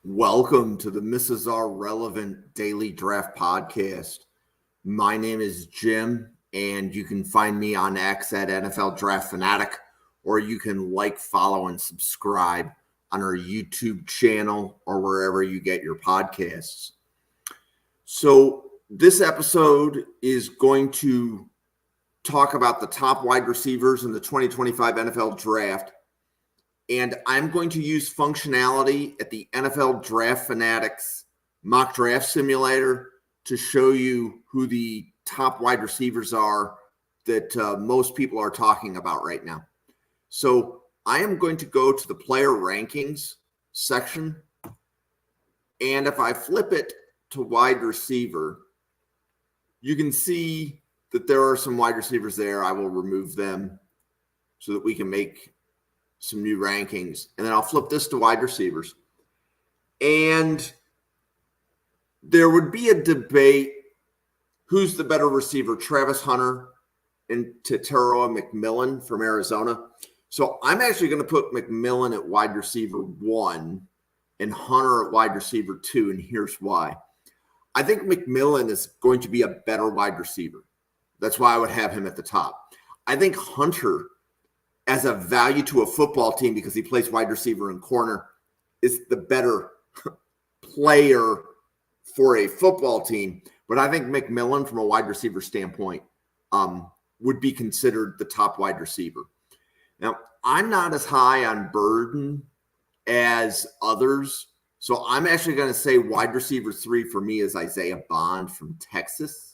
Welcome to the Mrs. R Relevant Daily Draft Podcast. My name is Jim, and you can find me on X at NFL Draft Fanatic, or you can follow, and subscribe on our YouTube channel or wherever you get your podcasts. So this episode is going to talk about the top wide receivers in the 2025 NFL Draft. And I'm going to use functionality at the NFL Draft Fanatics mock draft simulator to show you who the top wide receivers are that most people are talking about right now. So I am going to go to the player rankings section. And if I flip it to wide receiver, you can see that there are some wide receivers there. I will remove them so that we can make some new rankings. And then I'll flip this to wide receivers. And there would be a debate, who's the better receiver, Travis Hunter and Tetairoa McMillan from Arizona. So I'm actually going to put McMillan at wide receiver 1 and Hunter at wide receiver 2, and here's why. I think McMillan is going to be a better wide receiver. That's why I would have him at the top. I think Hunter, as a value to a football team because he plays wide receiver and corner, is the better player for a football team. But I think McMillan, from a wide receiver standpoint, would be considered the top wide receiver. Now, I'm not as high on Burden as others, so I'm actually going to say wide receiver 3 for me is Isaiah Bond from Texas.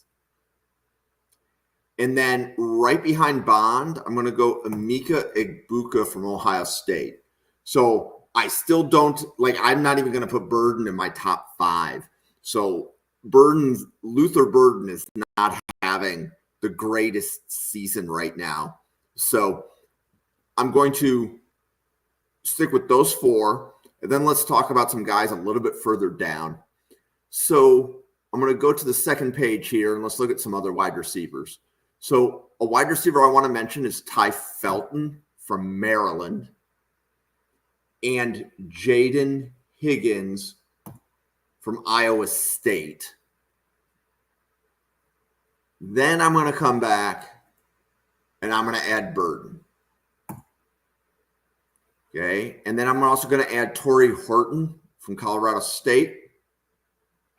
And then right behind Bond, I'm going to go Emeka Egbuka from Ohio State. So I still don't, I'm not even going to put Burden in my top 5. So Luther Burden is not having the greatest season right now. So I'm going to stick with those 4. And then let's talk about some guys a little bit further down. So I'm going to go to the second page here, and let's look at some other wide receivers. So a wide receiver I want to mention is Ty Felton from Maryland and Jaden Higgins from Iowa State. Then I'm going to come back and I'm going to add Burden. Okay. And then I'm also going to add Torrey Horton from Colorado State.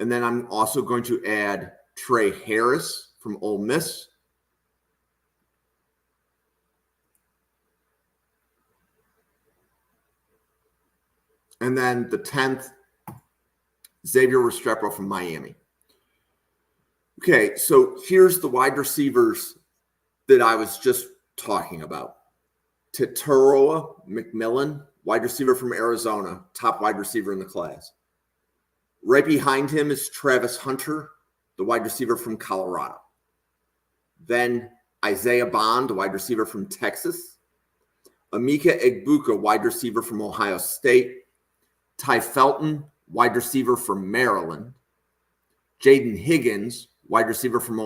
And then I'm also going to add Trey Harris from Ole Miss. And then the 10th, Xavier Restrepo from Miami. Okay, so here's the wide receivers that I was just talking about. Tetairoa McMillan, wide receiver from Arizona, top wide receiver in the class. Right behind him is Travis Hunter, the wide receiver from Colorado. Then Isaiah Bond, the wide receiver from Texas. Emeka Egbuka, wide receiver from Ohio State. Ty Felton, wide receiver from Maryland. Jaden Higgins, wide receiver from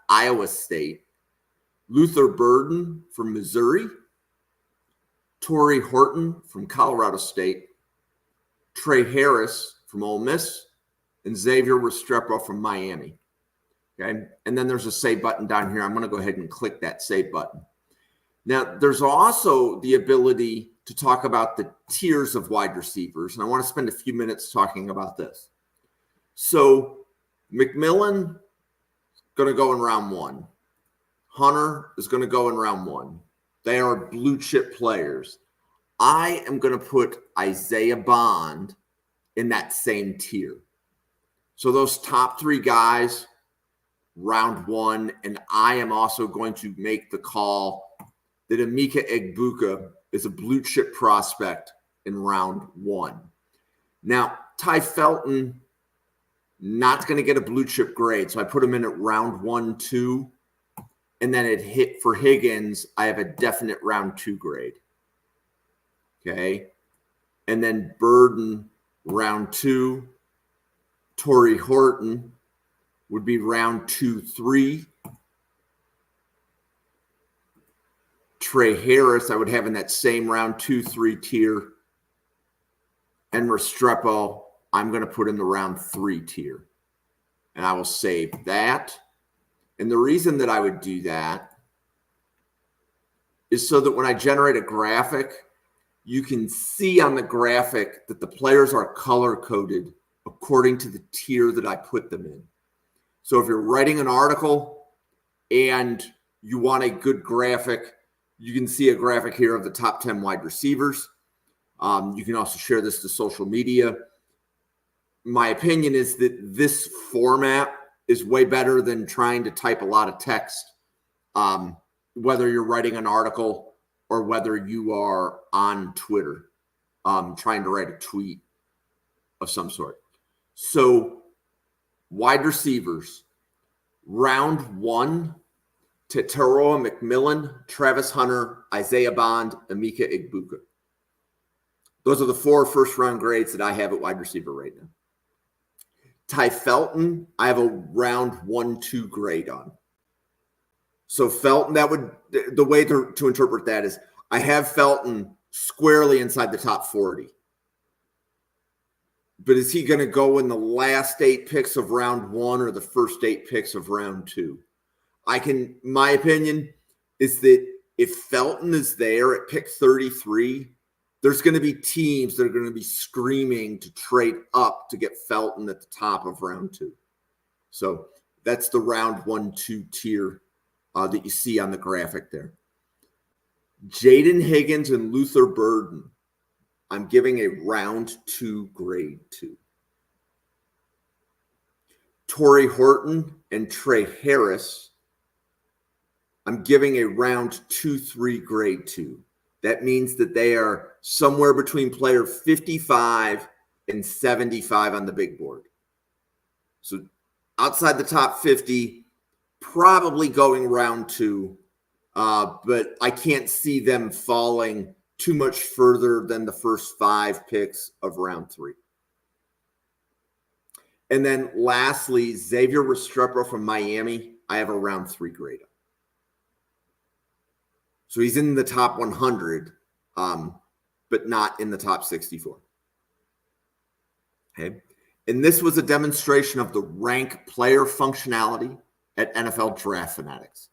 Iowa State. Luther Burden from Missouri. Torrey Horton from Colorado State. Trey Harris from Ole Miss. And Xavier Restrepo from Miami. Okay, and then there's a save button down here. I'm going to go ahead and click that save button. Now, there's also the ability to talk about the tiers of wide receivers, and I want to spend a few minutes talking about this. So McMillan is going to go in round 1. Hunter is going to go in round 1. They are blue chip players. I am going to put Isaiah Bond in that same tier. So those top 3 guys, round 1, and I am also going to make the call that Emeka Egbuka is a blue chip prospect in round 1. Now, Ty Felton, not going to get a blue chip grade, so I put him in at round 1, 2, and then for Higgins, I have a definite round 2 grade. Okay, and then Burden, round 2. Torrey Horton would be round 2, 3. Trey Harris, I would have in that same round 2, 3 tier. And Restrepo I'm going to put in the round 3 tier. And I will save that. And the reason that I would do that is so that when I generate a graphic, you can see on the graphic that the players are color-coded according to the tier that I put them in. So if you're writing an article and you want a good graphic, you can see a graphic here of the top 10 wide receivers. You can also share this to social media. My opinion is that this format is way better than trying to type a lot of text, whether you're writing an article or whether you are on Twitter trying to write a tweet of some sort. So wide receivers, round 1, Tetairoa McMillan, Travis Hunter, Isaiah Bond, Emeka Egbuka. Those are the 4 first-round grades that I have at wide receiver right now. Ty Felton, I have a round 1-2 grade on. So Felton, the way to interpret that is I have Felton squarely inside the top 40. But is he going to go in the last 8 picks of round 1 or the first 8 picks of round 2? My opinion is that if Felton is there at pick 33, there's going to be teams that are going to be screaming to trade up to get Felton at the top of round 2. So that's the round 1-2 tier that you see on the graphic there. Jaden Higgins and Luther Burden, I'm giving a round 2 grade 2. Torrey Horton and Trey Harris, I'm giving a round 2-3 grade 2. That means that they are somewhere between player 55 and 75 on the big board. So outside the top 50, probably going round 2, but I can't see them falling too much further than the first 5 picks of round 3. And then lastly, Xavier Restrepo from Miami, I have a round 3 grade. So he's in the top 100, but not in the top 64. Okay. And this was a demonstration of the rank player functionality at NFL Draft Fanatics.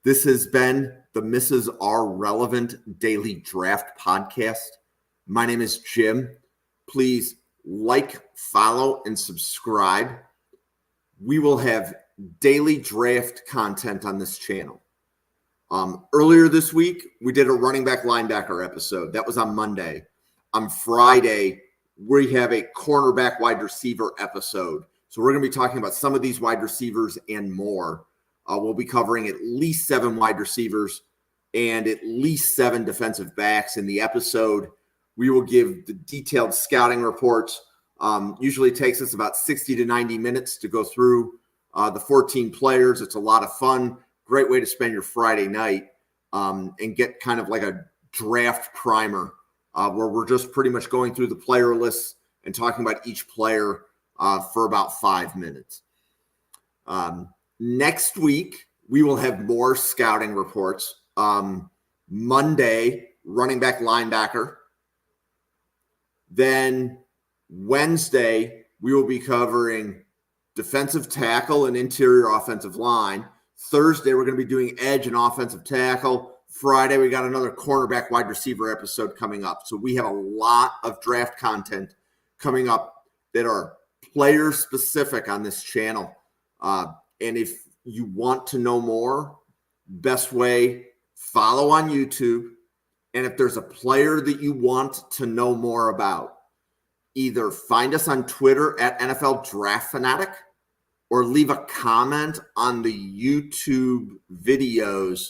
This has been the Mrs. R Relevant Daily Draft Podcast. My name is Jim. Please like, follow, and subscribe. We will have daily draft content on this channel. Earlier this week, we did a running back linebacker episode. That was on Monday. On Friday, we have a cornerback wide receiver episode. So we're going to be talking about some of these wide receivers and more. We'll be covering at least 7 wide receivers and at least 7 defensive backs in the episode. We will give the detailed scouting reports. Usually takes us about 60 to 90 minutes to go through the 14 players. It's a lot of fun. Great way to spend your Friday night and get kind of like a draft primer where we're just pretty much going through the player lists and talking about each player for about 5 minutes. Next week, we will have more scouting reports. Monday, running back linebacker. Then Wednesday, we will be covering defensive tackle and interior offensive line. Thursday, we're going to be doing edge and offensive tackle. Friday, we got another cornerback wide receiver episode coming up. So we have a lot of draft content coming up that are player specific on this channel. And if you want to know more, best way, follow on YouTube. And if there's a player that you want to know more about, either find us on Twitter at NFL Draft Fanatic or leave a comment on the YouTube videos.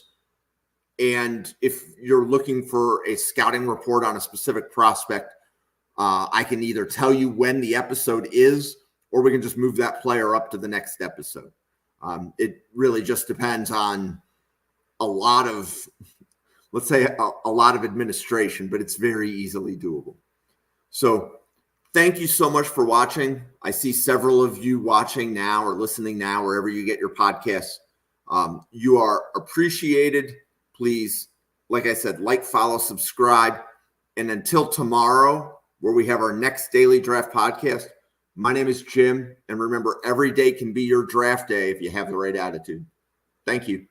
And if you're looking for a scouting report on a specific prospect, I can either tell you when the episode is, or we can just move that player up to the next episode. It really just depends on a lot of, let's say, a lot of administration, but it's very easily doable. So thank you so much for watching. I see several of you watching now or listening now, wherever you get your podcasts. You are appreciated. Please, like I said, like, follow, subscribe. And until tomorrow, where we have our next daily draft podcast. My name is Jim, and remember, every day can be your draft day if you have the right attitude. Thank you.